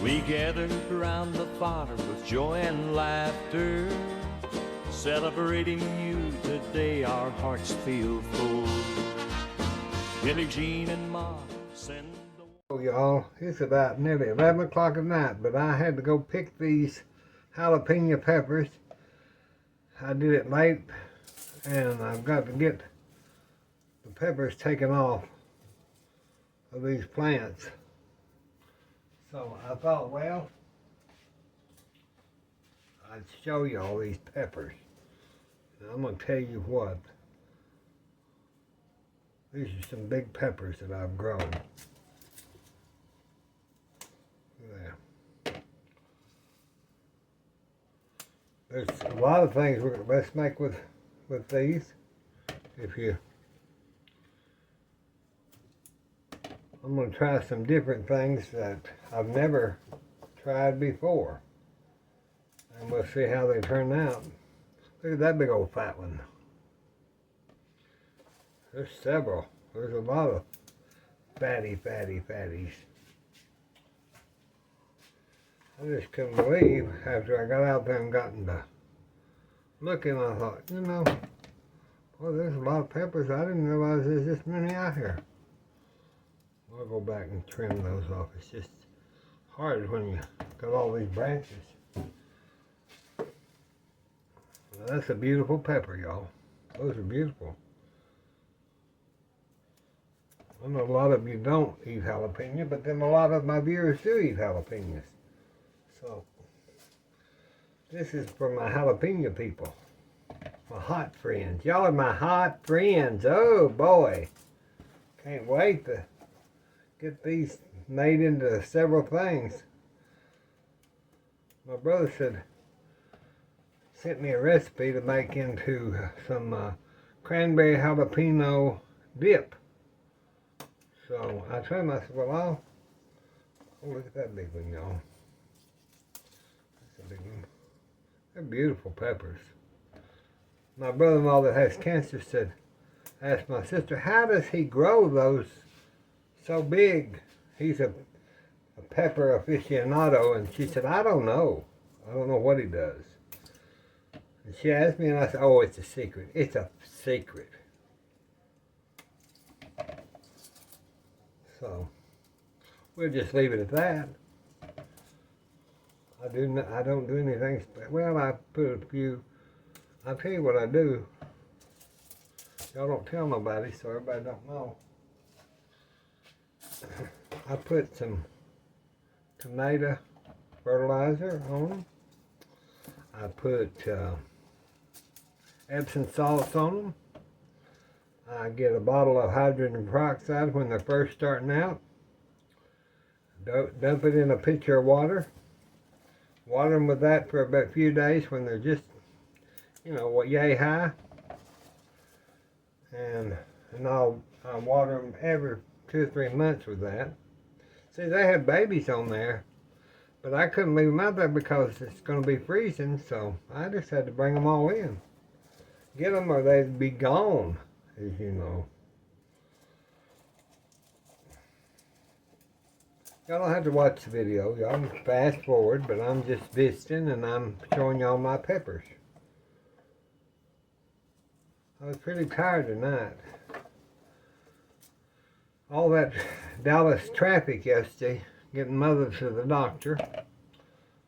We gathered around the fire with joy and laughter, celebrating you today, our hearts feel full. Billie Jean and Ma send the... Y'all, it's about nearly 11 o'clock at night, but I had to go pick these jalapeno peppers. I did it late, and I've got to get the peppers taken off of these plants. So I thought, well, I'd show you all these peppers. And I'm going to tell you what, these are some big peppers that I've grown. There. There's a lot of things let's make with these. I'm going to try some different things that I've never tried before. And we'll see how they turn out. Look at that big old fat one. There's several. There's a lot of fatties. I just couldn't believe after I got out there and gotten to looking, I thought, you know, boy, there's a lot of peppers. I didn't realize there's this many out here. I'll go back and trim those off. It's just hard when you got all these branches. Well, that's a beautiful pepper, y'all. Those are beautiful. I know a lot of you don't eat jalapeno, but then a lot of my viewers do eat jalapenos. So, this is for my jalapeno people. My hot friends. Y'all are my hot friends. Oh boy. Can't wait to get these made into several things. My brother sent me a recipe to make into some cranberry jalapeno dip. So I told him, I said, well, oh, look at that big one, y'all. That's a big one. They're beautiful peppers. My brother-in-law that has cancer asked my sister, how does he grow those so big? He's a pepper aficionado, and she said, I don't know. I don't know what he does. And she asked me, and I said, oh, it's a secret. It's a secret. So, we'll just leave it at that. I don't do anything special. Well, I put a few, I'll tell you what I do. Y'all don't tell nobody, so everybody don't know. I put some tomato fertilizer on them. I put Epsom salts on them. I get a bottle of hydrogen peroxide when they're first starting out. Dump it in a pitcher of water. Water them with that for about a few days when they're just, you know, yay high. And I'll water them every 2 or 3 months with that. See, they have babies on there, but I couldn't leave them out there because it's going to be freezing, so I just had to bring them all in. Get them or they'd be gone, as you know. Y'all don't have to watch the video. Y'all can fast forward, but I'm just visiting and I'm showing y'all my peppers. I was pretty tired tonight. All that Dallas traffic yesterday, getting mother to the doctor.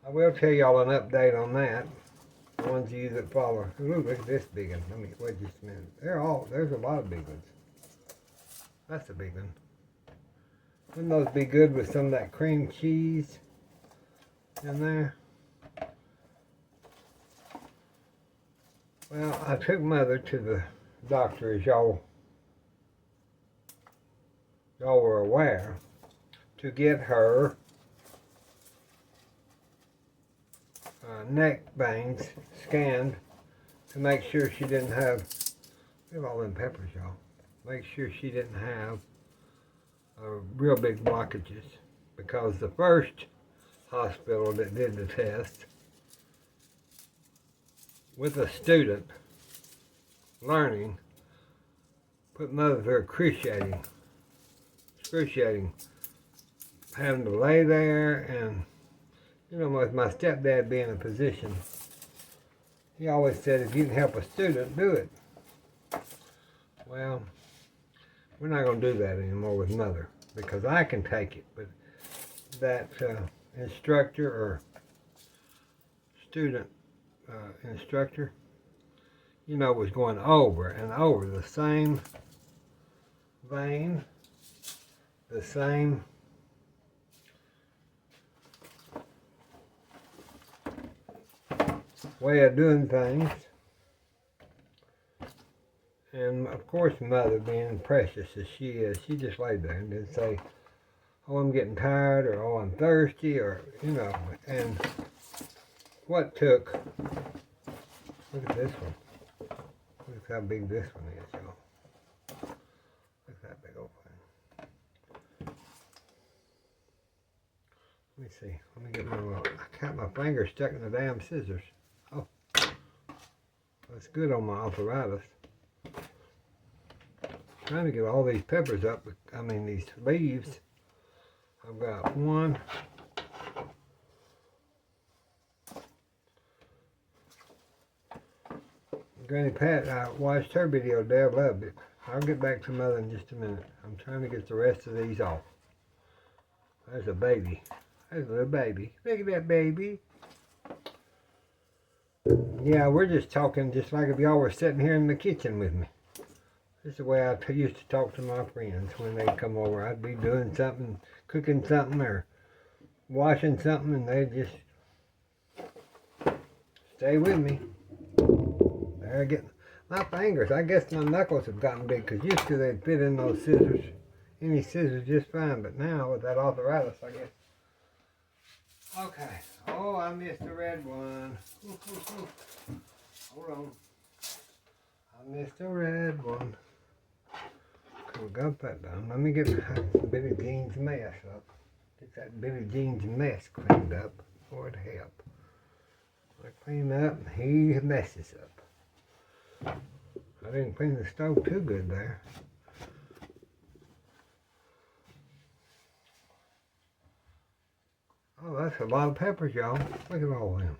I will tell y'all an update on that. The ones of you that follow. Ooh, look at this big one. Let me wait just a minute. There's a lot of big ones. That's a big one. Wouldn't those be good with some of that cream cheese in there? Well, I took mother to the doctor, as y'all were aware, to get her neck veins scanned to make sure she didn't have, look at all them peppers, y'all. Make sure she didn't have real big blockages, because the first hospital that did the test with a student learning put mother through excruciating having to lay there and You know, with my stepdad being in a position, he always said, if you can help a student, do it. Well, we're not going to do that anymore with Mother, because I can take it, but that instructor or student instructor, you know, was going over and over the same vein, the same way of doing things. And of course, Mother, being precious as she is, she just laid there and didn't say, oh, I'm getting tired, or oh, I'm thirsty, or, you know. And what took, look at this one. Look how big this one is, y'all. Look at that big old thing. Let me see. Let me get my little, I got my finger stuck in the damn scissors. Oh, that's good on my arthritis. Trying to get all these peppers up, I mean these leaves. I've got one. Granny Pat, I watched her video there, loved it. I'll get back to Mother in just a minute. I'm trying to get the rest of these off. There's a baby. There's a little baby. Look at that baby. Yeah, we're just talking just like if y'all were sitting here in the kitchen with me. This is the way I used to talk to my friends when they'd come over. I'd be doing something, cooking something, or washing something, and they'd just stay with me. They're getting my fingers. I guess my knuckles have gotten big, because used to they'd fit in those scissors, any scissors just fine. But now with that arthritis, I guess. Okay. Oh, I missed the red one. Hold on. I missed the red one. Cool, got that done. Let me get Billy Jean's mess up. Get that Billy Jean's mess cleaned up before it help. I clean up, he messes up. I didn't clean the stove too good there. Oh, that's a lot of peppers, y'all. Look at all of them.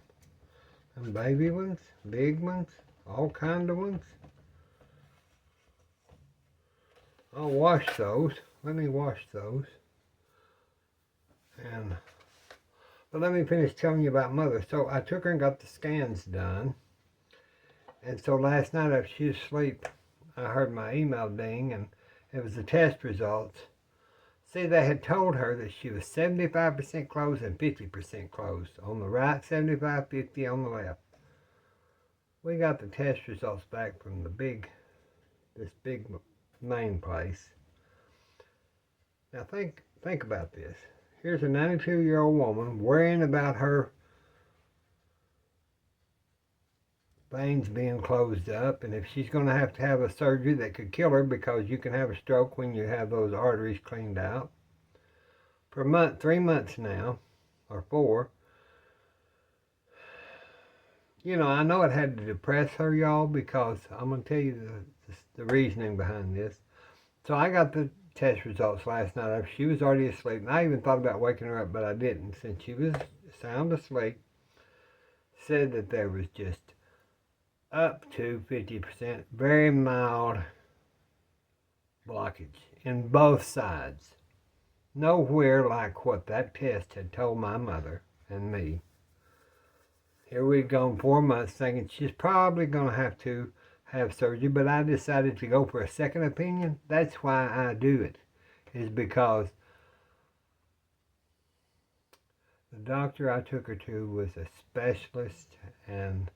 Them baby ones, big ones, all kind of ones. I'll wash those. Let me wash those. But let me finish telling you about Mother. So I took her and got the scans done. And so last night after she was asleep, I heard my email ding, and it was the test results. See, they had told her that she was 75% closed and 50% closed. On the right, 75, 50 on the left. We got the test results back from this big main place. Now think about this. Here's a 92-year-old woman worrying about her veins being closed up, and if she's going to have a surgery that could kill her, because you can have a stroke when you have those arteries cleaned out. For a month, 3 months now, or 4. You know, I know it had to depress her, y'all, because I'm going to tell you the reasoning behind this. So I got the test results last night after she was already asleep, and I even thought about waking her up, but I didn't. Since she was sound asleep, said that there was just up to 50%, very mild blockage in both sides. Nowhere like what that test had told my mother and me. Here we'd gone 4 months thinking she's probably going to have surgery, but I decided to go for a second opinion. That's why I do it, is because the doctor I took her to was a specialist, and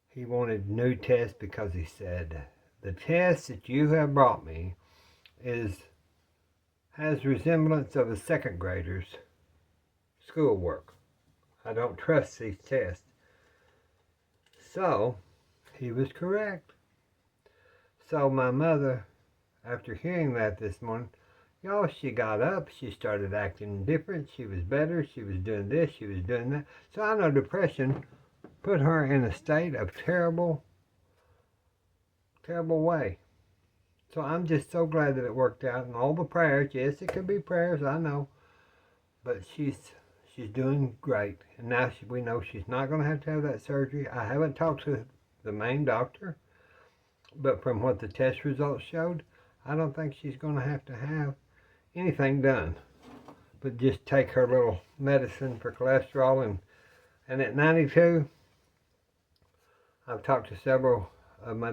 he wanted new tests because he said, the test that you have brought me has resemblance of a second grader's schoolwork. I don't trust these tests. So, he was correct. So my mother, after hearing that this morning, y'all, she got up, she started acting different, she was better, she was doing this, she was doing that. So I know depression put her in a state of terrible way. So I'm just so glad that it worked out, and all the prayers, yes, it could be prayers, I know, but she's she's doing great. And now we know she's not going to have that surgery. I haven't talked to the main doctor, but from what the test results showed, I don't think she's going to have anything done. But just take her little medicine for cholesterol. And at 92, I've talked to several of my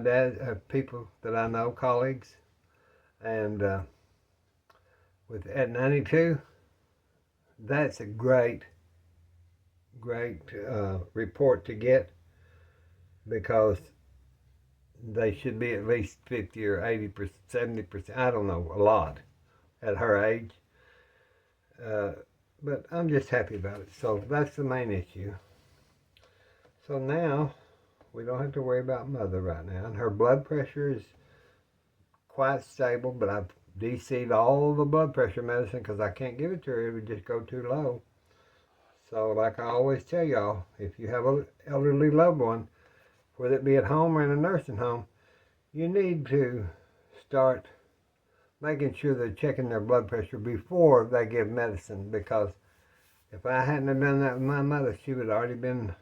people that I know, colleagues, and at 92, that's a great report to get, because they should be at least 50 or 80%, 70%, I don't know, a lot at her age. But I'm just happy about it. So that's the main issue. So now we don't have to worry about Mother right now. And her blood pressure is quite stable, but I've DC'd all the blood pressure medicine because I can't give it to her. It would just go too low. So like I always tell y'all, if you have an elderly loved one, whether it be at home or in a nursing home, you need to start making sure they're checking their blood pressure before they give medicine, because if I hadn't have done that with my mother, she would have already been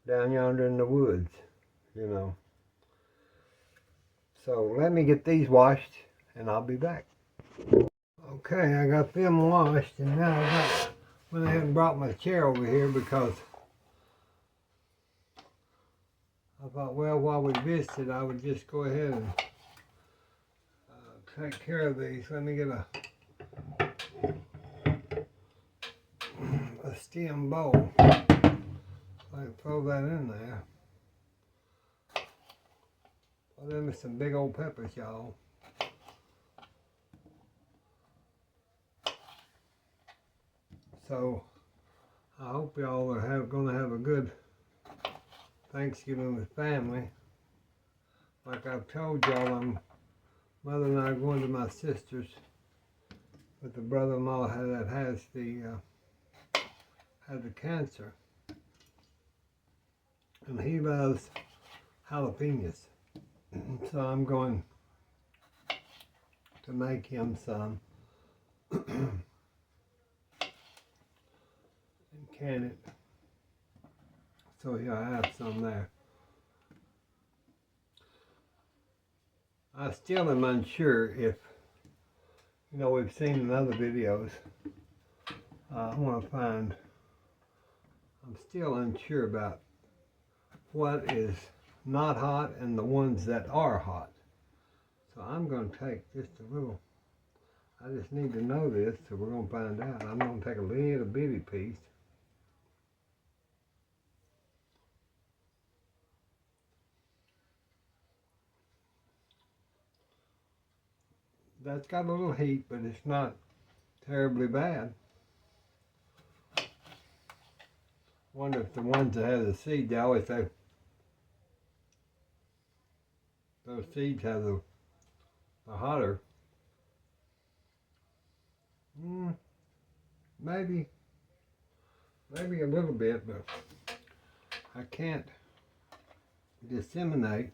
down yonder in the woods, you know. So let me get these washed and I'll be back. Okay, I got them washed, and now went ahead and brought my chair over here because I thought, well, while we visited, I would just go ahead and take care of these. Let me get a stem bowl. I can throw that in there. Well, them are some big old peppers, y'all. So I hope y'all are gonna have a good Thanksgiving with family. Like I've told y'all, Mother and I are going to my sister's with the brother-in-law that has the cancer, and he loves jalapeños. So I'm going to make him some and can it, so he'll have some there. I still am unsure if, you know, we've seen in other videos, I'm still unsure about what is not hot and the ones that are hot. So I'm going to take just a little, I just need to know this, so we're going to find out. I'm going to take a little bitty piece. That's got a little heat, but it's not terribly bad. Wonder if the ones that have the seeds, they always say those seeds have the hotter. Maybe a little bit, but I can't disseminate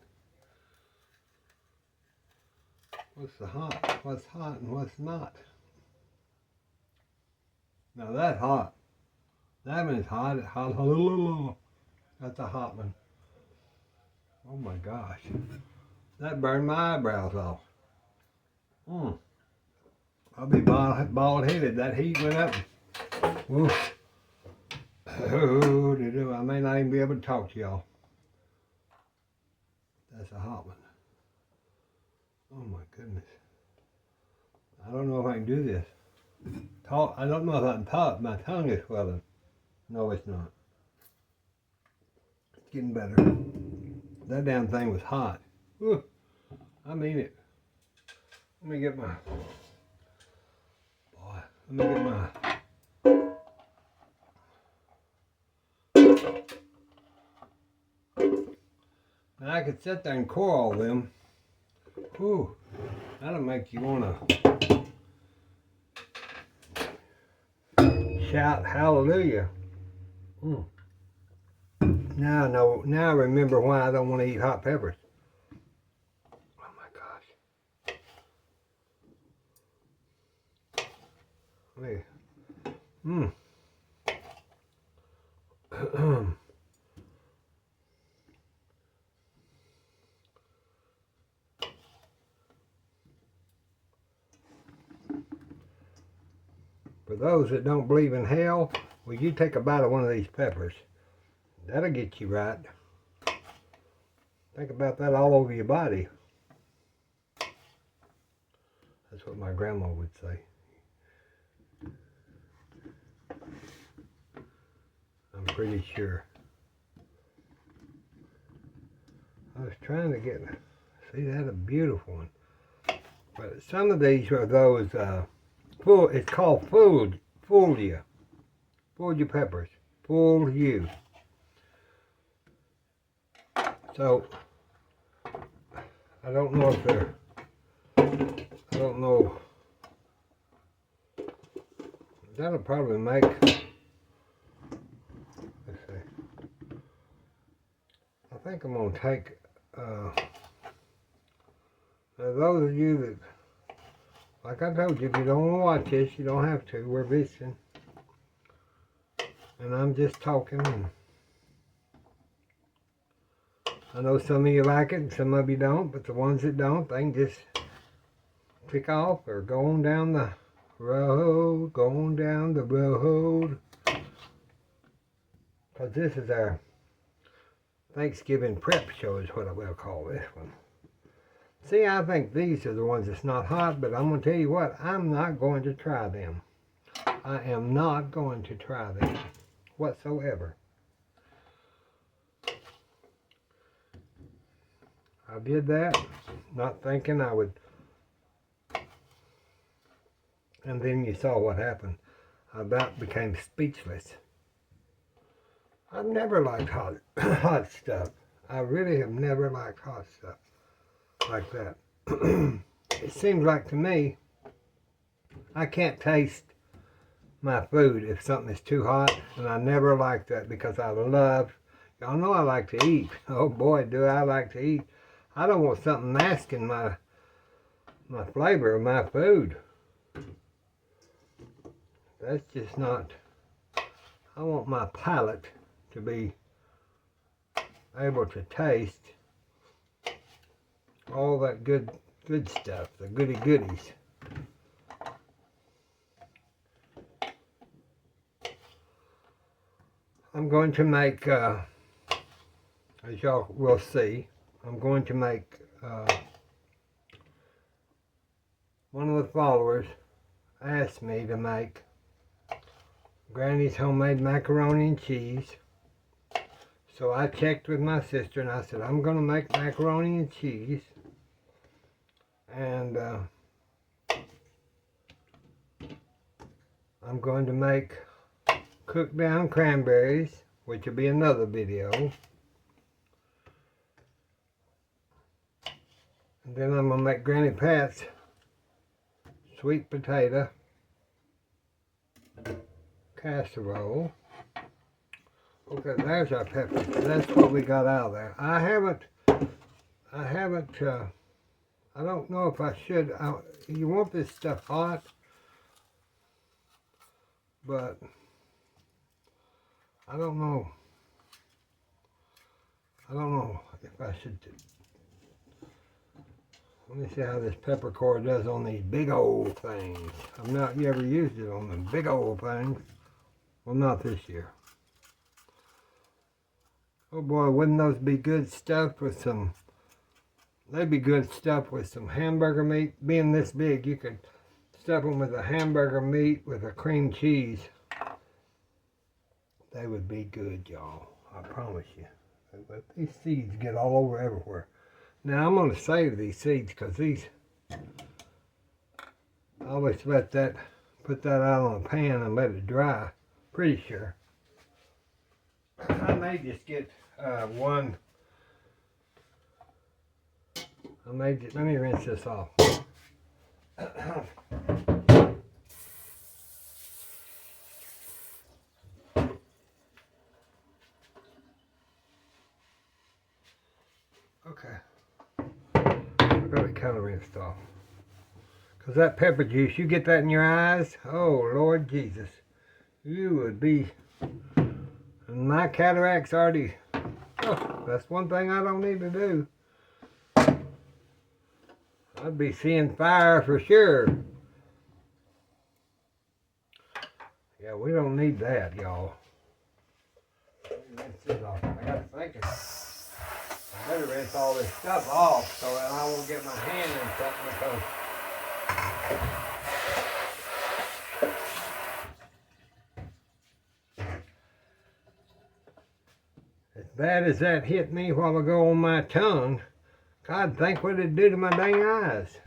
what's hot and what's not. Now that's hot. That one's hot. That's a hot one. Oh my gosh. That burned my eyebrows off. I'll be bald-headed. That heat went up. Ooh. Oh, I may not even be able to talk to y'all. That's a hot one. Oh my goodness. I don't know if I can do this. Talk. I don't know if I can talk. My tongue is swelling. No, it's not. It's getting better. That damn thing was hot. Ooh, I mean it. Let me get my... Boy, let me get my... Now I could sit there and core all them. Ooh, that'll make you want to shout hallelujah. Now I know. Now I remember why I don't want to eat hot peppers. Oh my gosh. For those that don't believe in hell, well, you take a bite of one of these peppers. That'll get you right. Think about that all over your body. That's what my grandma would say. I'm pretty sure. I was trying to get, see, that's a beautiful one. But some of these are those, it's called Fulia peppers. Fulia. So, I don't know if they're, I don't know. That'll probably make, let's see. I think I'm going to take, now those of you that, like I told you, if you don't want to watch this, you don't have to. We're visiting. And I'm just talking. And I know some of you like it and some of you don't, but the ones that don't, they can just pick off or go on down the road, going down the road. Because this is our Thanksgiving prep show is what I will call this one. See, I think these are the ones that's not hot, but I'm going to tell you what, I'm not going to try them. I am not going to try them whatsoever. I did that, not thinking I would. And then you saw what happened. I about became speechless. I've never liked hot stuff. I really have never liked hot stuff like that. It seems like to me, I can't taste my food if something is too hot, and I never like that because I love, y'all know I like to eat. Oh boy, do I like to eat. I don't want something masking my flavor of my food. That's just not, I want my palate to be able to taste all that good stuff, the goody goodies. I'm going to make, as y'all will see, I'm going to make, one of the followers asked me to make Granny's homemade macaroni and cheese. So I checked with my sister and I said, I'm going to make macaroni and cheese. And I'm going to make cooked down cranberries, which will be another video. And then I'm going to make Granny Pat's sweet potato casserole. Okay, there's our peppers. That's what we got out of there. I don't know if I should. You want this stuff hot, but I don't know. I don't know if I should. Let me see how this peppercorn does on these big old things. I've not ever used it on them big old things. Well, not this year. Oh boy, wouldn't those be good stuff with some, they'd be good stuff with some hamburger meat. Being this big, you could stuff them with a hamburger meat with a cream cheese. They would be good, y'all. I promise you. But these seeds get all over everywhere. Now I'm going to save these seeds because these, I always put that out on a pan and let it dry. Pretty sure. I may just get one. Let me rinse this off. Okay. I've got it kind of rinsed off. Because that pepper juice, you get that in your eyes, oh Lord Jesus. You would be, and my cataracts already, oh, that's one thing I don't need to do. I'd be seeing fire for sure. Yeah, we don't need that, y'all. Rinse this off. I got to thinking. I better rinse all this stuff off so that I won't get my hand in something because as bad as that hit me while ago on my tongue, God, think what it'd do to my dang eyes.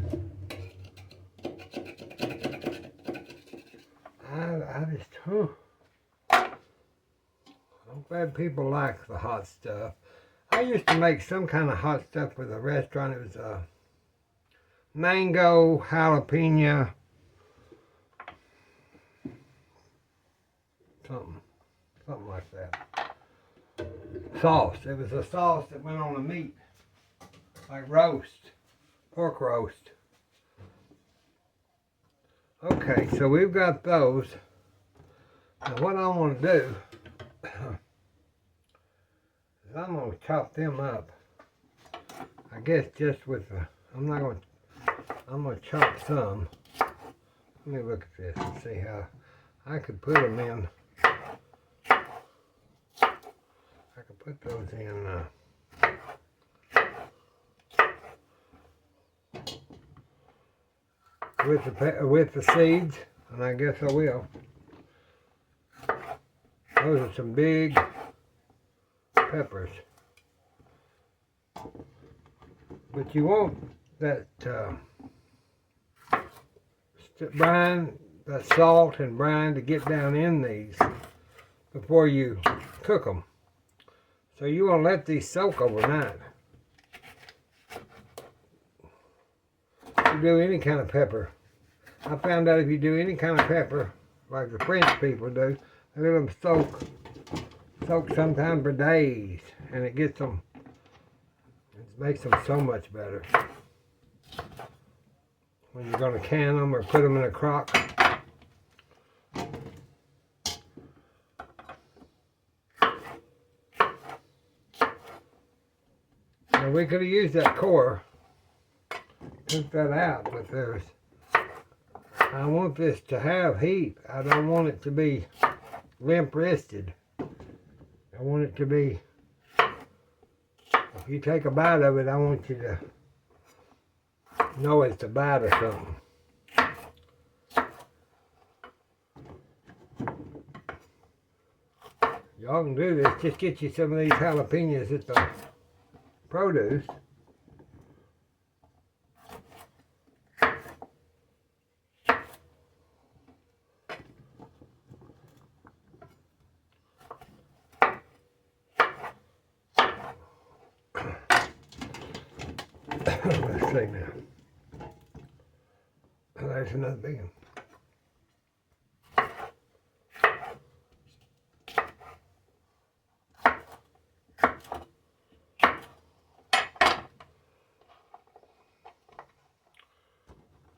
I just, I'm glad people like the hot stuff. I used to make some kind of hot stuff with a restaurant. It was mango, jalapeno, something like that. Sauce. It was a sauce that went on the meat, like roast, pork roast. Okay, so we've got those. Now what I want to do is I'm going to chop them up. I guess just with the, I'm going to chop some. Let me look at this and see how I could put them in. I could put those in with the seeds, and I guess I will. Those are some big peppers, but you want that brine, that salt and brine to get down in these before you cook them. So you want to let these soak overnight. You do any kind of pepper. I found out if you do any kind of pepper, like the French people do, they let them soak sometimes for days, and it gets them, it makes them so much better. When you're going to can them or put them in a crock. Now we could have used that core, took that out, but I want this to have heat. I don't want it to be limp-wristed. I want it to be, if you take a bite of it, I want you to know it's a bite of something. Y'all can do this. Just get you some of these jalapenos at the produce. Let's see now. There's another big one.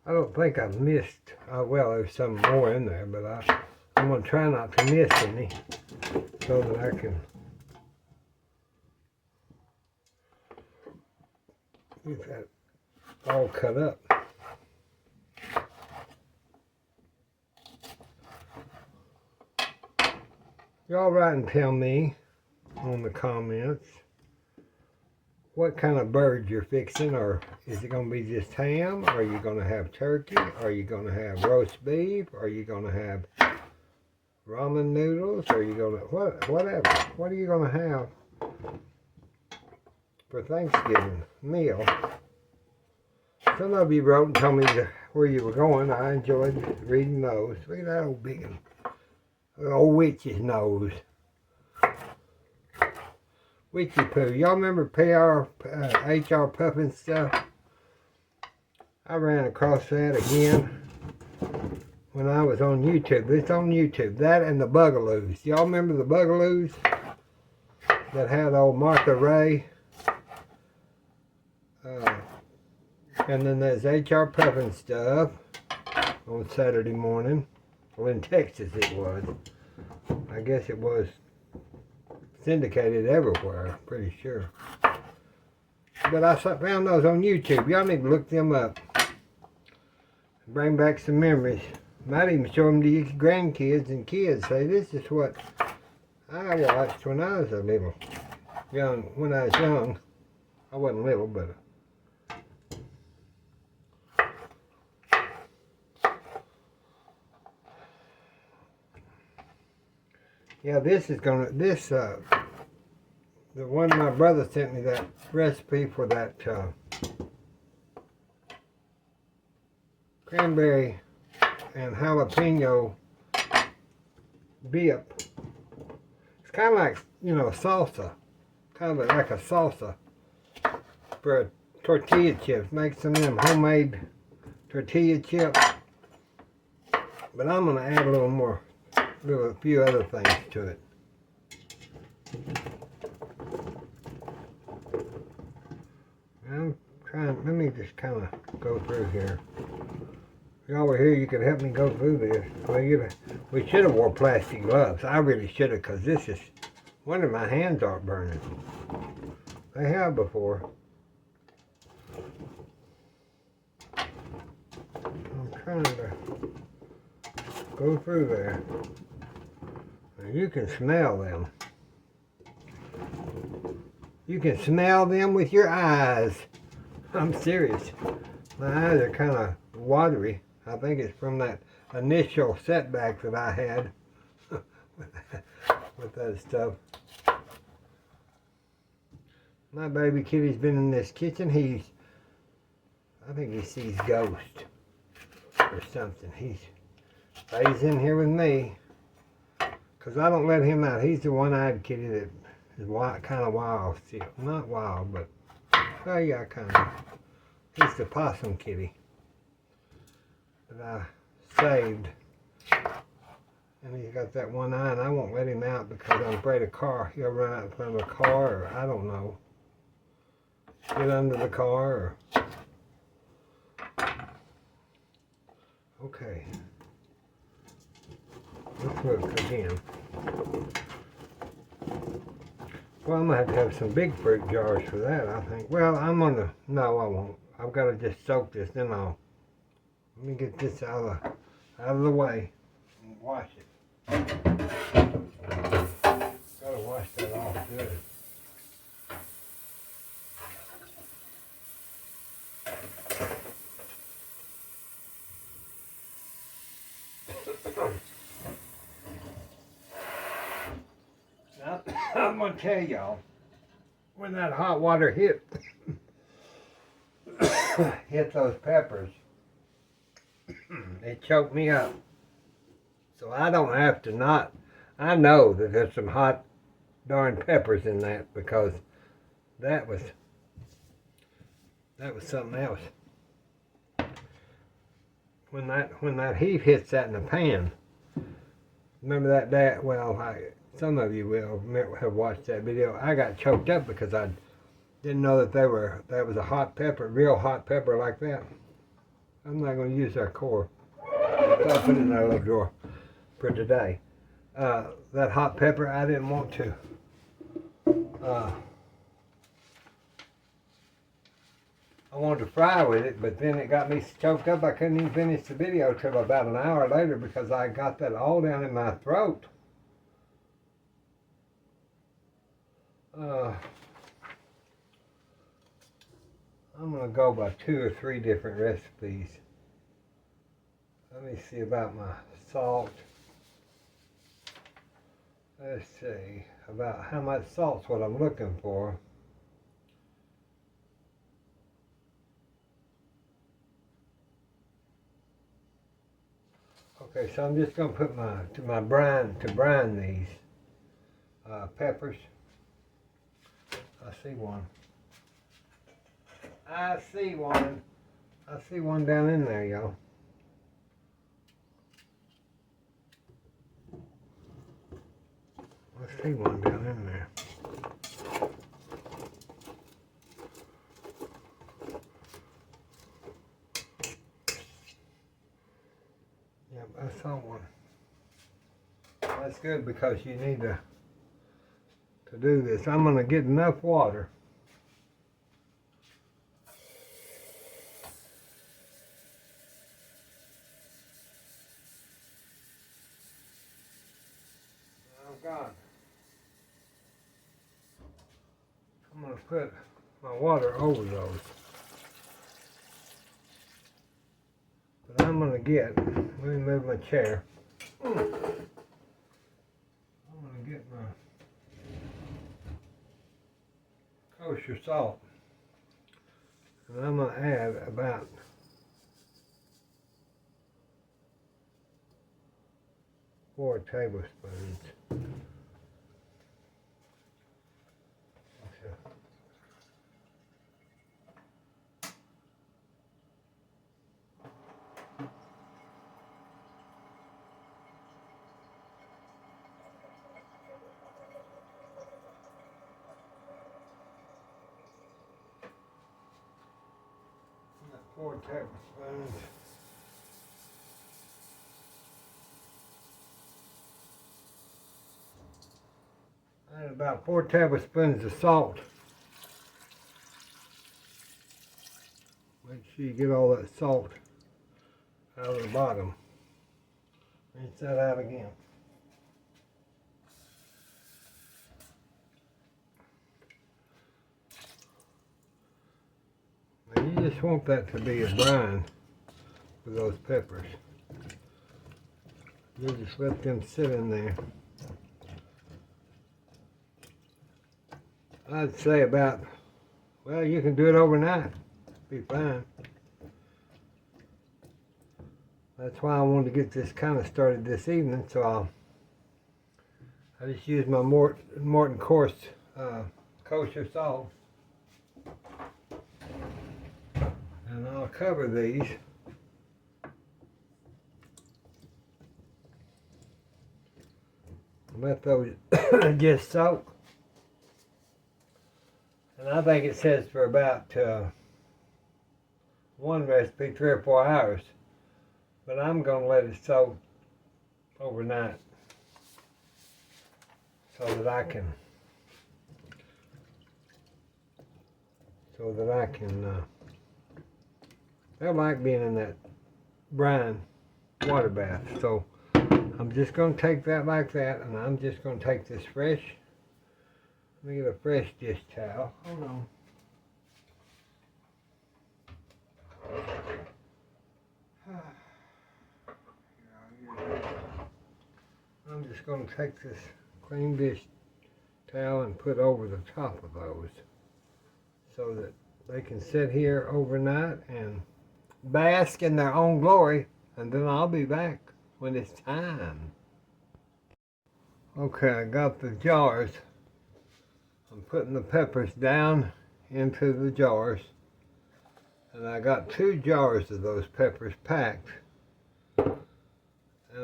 I don't think I've missed, well, there's some more in there, but I'm going to try not to miss any so that I can get that all cut up. Y'all write and tell me on the comments what kind of bird you're fixing, or is it going to be just ham? Are you going to have turkey? Are you going to have roast beef? Are you going to have ramen noodles? Are you going to, whatever. What are you going to have for Thanksgiving meal? Some of you wrote and told me where you were going. I enjoyed reading those. Look at that old big one. Old witch's nose. Witchy poo. Y'all remember HR Puffin stuff? I ran across that again when I was on YouTube. It's on YouTube. That and the Bugaloos. Y'all remember the Bugaloos that had old Martha Ray? And then there's HR Puffin stuff on Saturday morning. Well, in Texas it was. I guess it was syndicated everywhere, pretty sure. But I found those on YouTube. Y'all need to look them up. Bring back some memories Might even show them to your grandkids and kids. Say, this is what I watched when I was a little young. When I was young, I wasn't little, but yeah, this is gonna the one my brother sent me that recipe for that cranberry and jalapeno dip. It's kind of like, you know, salsa, kind of like a salsa for tortilla chips. Make some of them homemade tortilla chips, but I'm gonna add a little more, a few other things to it. I'm trying, let me just kind of go through here. If y'all were here, you could help me go through this. Well, we should have wore plastic gloves. I really should have, because this is, wonder my hands aren't burning. They have before. I'm trying to go through there. And you can smell them. You can smell them with your eyes. I'm serious. My eyes are kind of watery. I think it's from that initial setback that I had with that stuff. My baby kitty's been in this kitchen. I think he sees ghosts or something. He stays in here with me because I don't let him out. He's the one-eyed kitty that is kind of wild still. Not wild, but well, yeah, kind of. He's the possum kitty that I saved. And he's got that one eye, and I won't let him out because I'm afraid he'll run out in front of a car, or I don't know. Get under the car, or... Okay. Let's look again. Well, I'm going to have some big fruit jars for that, I think. Well, no, I won't. I've got to just soak this, then let me get this out of the way and wash it. Gotta wash that off good. Now, I'm gonna tell y'all, when that hot water hit those peppers, it choked me up. So I don't have to not. I know that there's some hot darn peppers in that, because that was something else. When that heat hits that in the pan, remember that day? Well, some of you will have watched that video. I got choked up because I didn't know that was a hot pepper, real hot pepper like that. I'm not going to use that core. I'll put it in that little drawer for today. That hot pepper, I didn't want to. I wanted to fry with it, but then it got me choked up. I couldn't even finish the video till about an hour later because I got that all down in my throat. I'm going to go by 2 or 3 different recipes. Let me see about my salt. Let's see about how much salt's what I'm looking for. Okay, so I'm just going to put my brine these peppers. I see one. I see one down in there, y'all. I see one down in there. Yep, I saw one. That's good because you need to do this. I'm going to get enough water. forgot. I'm going to put my water over those. But I'm going to get, let me move my chair. I'm going to get my kosher salt. And I'm going to add about 4 tablespoons. About 4 tablespoons. And about 4 tablespoons of salt. Make sure you get all that salt out of the bottom. Rinse that out again. Now you just want that to be a brine with those peppers. You just let them sit in there. I'd say about, well, you can do it overnight. Be fine. That's why I wanted to get this kind of started this evening, so I just use my Morton Coarse kosher salt. And I'll cover these. Let those just soak. And I think it says for about one recipe 3 or 4 hours, but I'm going to let it soak overnight so that I can I like being in that brine water bath. So I'm just going to take that like that, and I'm just going to take this fresh. Let me get a fresh dish towel. Hold on. I'm just going to take this clean dish towel and put over the top of those so that they can sit here overnight and bask in their own glory, and then I'll be back when it's time. Okay, I got the jars. I'm putting the peppers down into the jars, and I got 2 jars of those peppers packed, and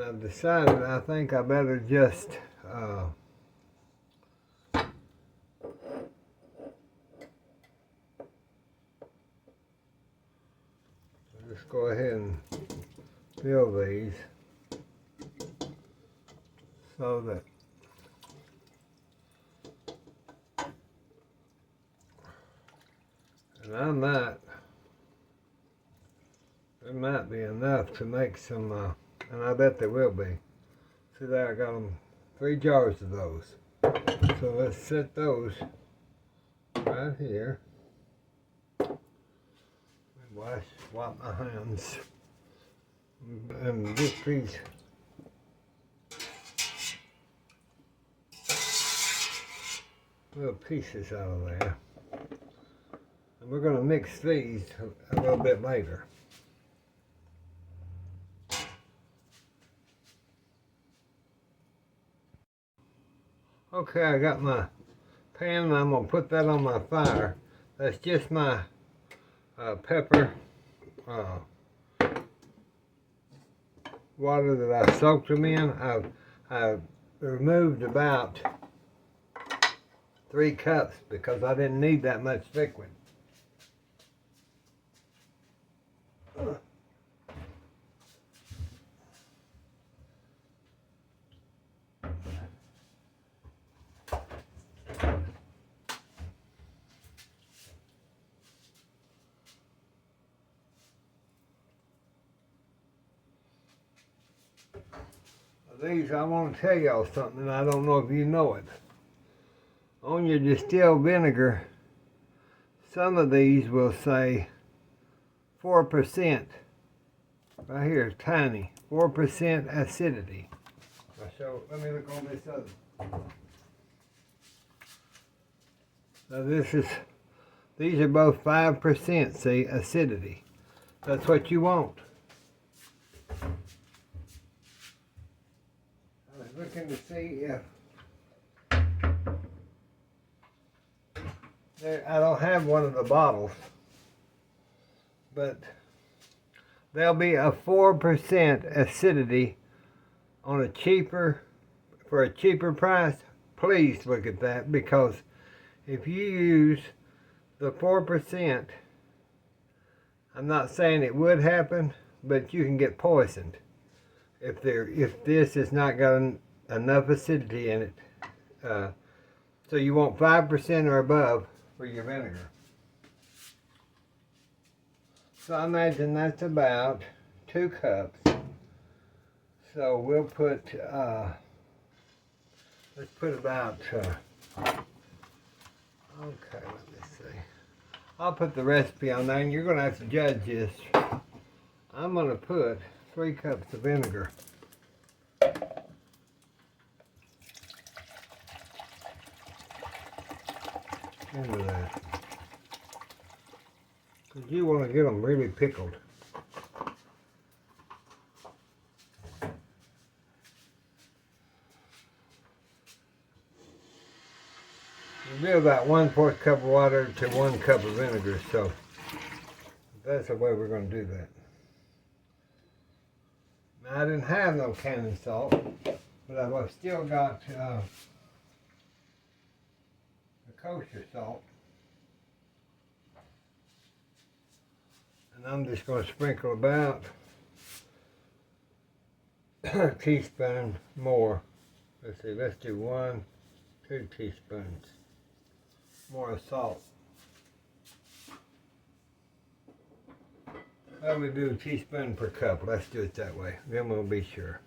I've decided I think I better just go ahead and fill these so that and there might be enough to make some, and I bet there will be. See there, I got them 3 jars of those. So let's set those right here. Wipe my hands and get these little pieces out of there. And we're going to mix these a little bit later. Okay, I got my pan and I'm going to put that on my fire. That's just my pepper water that I soaked them in. I've removed about 3 cups because I didn't need that much liquid. These, I want to tell y'all something, and I don't know if you know it. On your distilled vinegar, some of these will say 4%. Right here, tiny, 4% acidity. So let me look on this other. So these are both 5%, see, acidity. That's what you want. I was looking to see if I don't have one of the bottles, but there'll be a 4% acidity on for a cheaper price. Please look at that, because if you use the 4%, I'm not saying it would happen, but you can get poisoned if this has not got enough acidity in it. So you want 5% or above for your vinegar. So I imagine that's about 2 cups. So we'll put, let's put about, okay, let me see. I'll put the recipe on there, and you're going to have to judge this. I'm going to put 3 cups of vinegar. Into that. Because you want to get them really pickled. You do about 1/4 cup of water to 1 cup of vinegar, so that's the way we're going to do that. Now, I didn't have no canning salt, but I've still got the kosher salt. And I'm just going to sprinkle about a teaspoon more. Let's see, let's do 1, 2 teaspoons more of salt. Well, we do a teaspoon per cup. Let's do it that way. Then we'll be sure.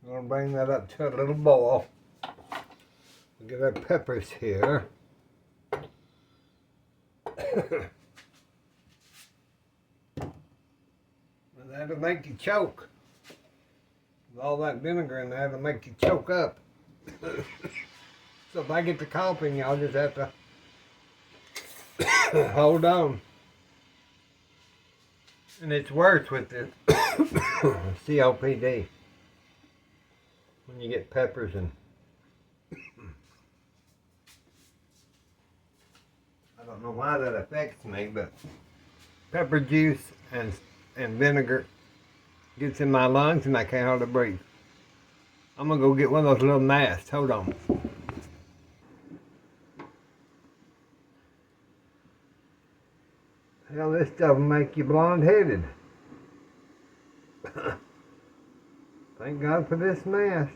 I'm going to bring that up to a little boil. We'll get our peppers here. And that'll make you choke. With all that vinegar in there, it'll make you choke up. So if I get to coughing, y'all just have to hold on. And it's worse with the COPD. When you get peppers and I don't know why that affects me, but pepper juice and vinegar gets in my lungs and I can't hardly breathe. I'm gonna go get one of those little masks. Hold on. Hell, this stuff will make you blonde-headed. Thank God for this mask.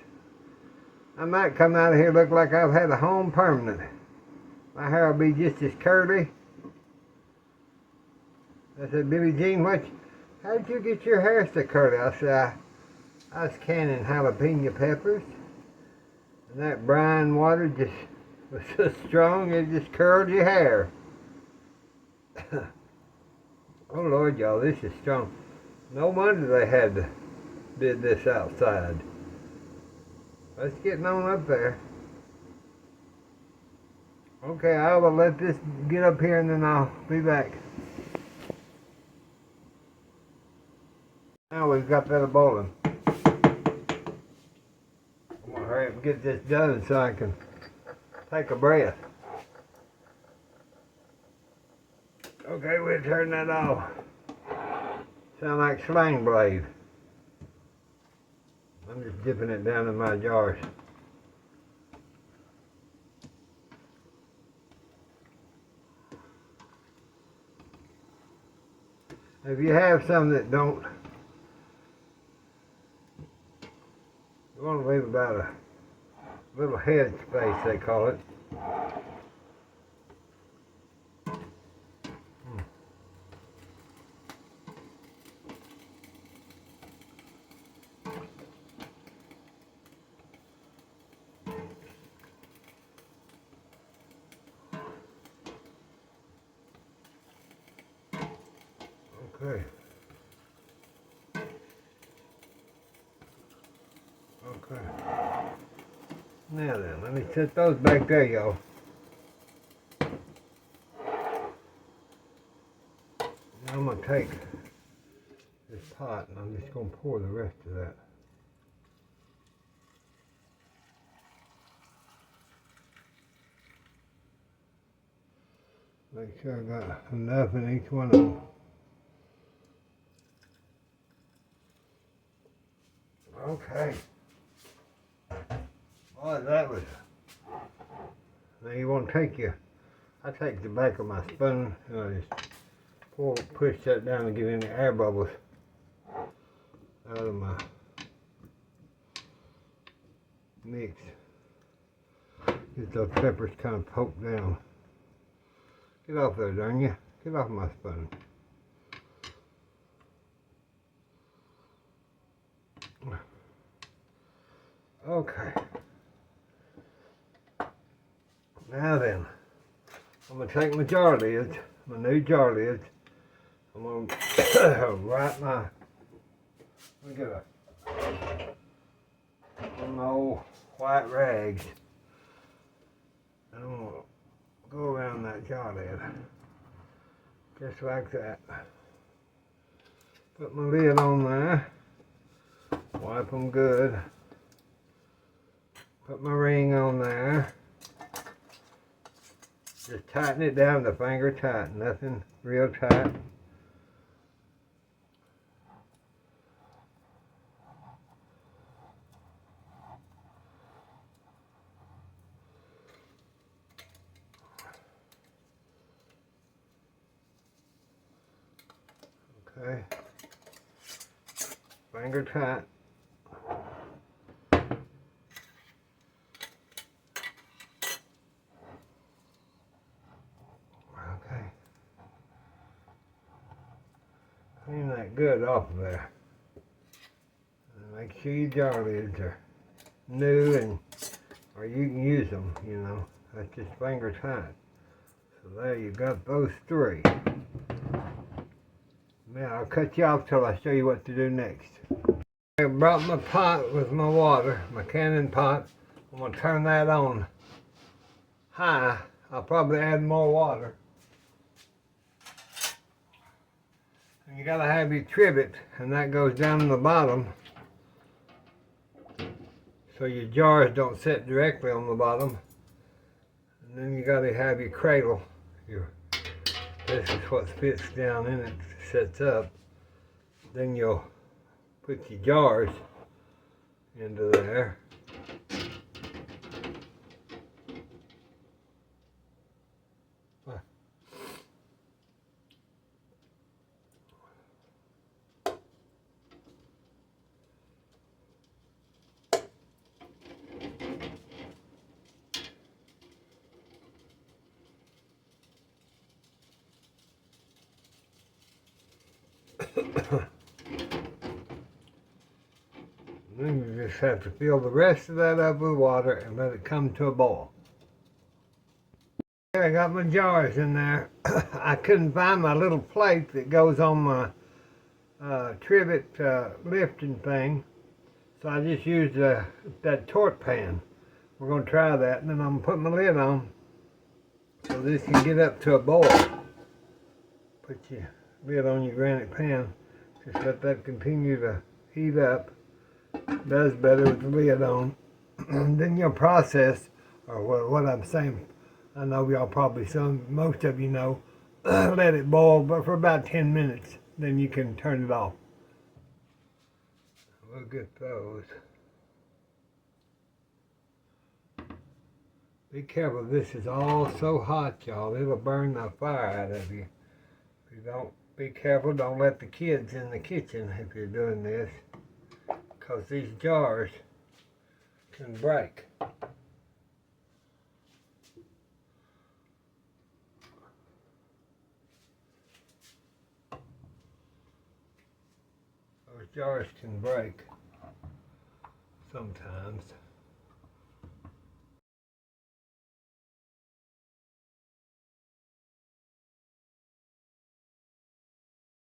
I might come out of here look like I've had a home permanent. My hair will be just as curly. I said, Billie Jean, how did you get your hair so curly? I said, I was canning jalapeno peppers. And that brine water just was so strong, it just curled your hair. Oh Lord, y'all, this is strong. No wonder they did this outside. Let's get on up there. Okay, I will let this get up here and then I'll be back. Now we've got that a-boiling. I'm gonna hurry up and get this done so I can take a breath. Okay, we'll turn that off. Sound like sling blade. I'm just dipping it down in my jars. If you have some that don't, you want to leave about a little headspace, they call it. Okay. Okay. Now then, let me set those back there, y'all. Now I'm going to take this pot and I'm just going to pour the rest of that. Make sure I got enough in each one of them. Okay. Boy, that was. Now you want to take I take the back of my spoon and I just push that down and get any air bubbles out of my mix. Get those peppers kind of poked down. Get off there, darn you. Get off my spoon. Okay. Now then, I'm going to take my jar lids, my new jar lids. I'm going to wrap my, let me get one of my old white rags. And I'm going to go around that jar lid, just like that. Put my lid on there, wipe them good. Put my ring on there. Just tighten it down to finger tight, nothing real tight. Okay. Finger tight. Clean that good off of there. And make sure your jar lids are new or you can use them, you know. That's just finger tight. So there you got those three. Now I'll cut you off till I show you what to do next. I brought my pot with my water, my canning pot. I'm gonna turn that on high. I'll probably add more water. And you gotta have your trivet, and that goes down in the bottom, so your jars don't sit directly on the bottom. And then you gotta have your cradle. This is what fits down in it, sets up. Then you'll put your jars into there. Then you just have to fill the rest of that up with water and let it come to a boil. I got my jars in there. I couldn't find my little plate that goes on my trivet lifting thing, so I just used that torte pan. We're going to try that, and then I'm going to put my lid on so this can get up to a boil. Put your lid on your granite pan. Just let that continue to heat up. Does better with the lid on. Then your process, or what I'm saying, I know y'all probably most of you know, let it boil but for about 10 minutes. Then you can turn it off. We'll get those. Be careful, this is all so hot, y'all. It'll burn the fire out of you. Be careful, don't let the kids in the kitchen if you're doing this, because these jars can break. Those jars can break sometimes.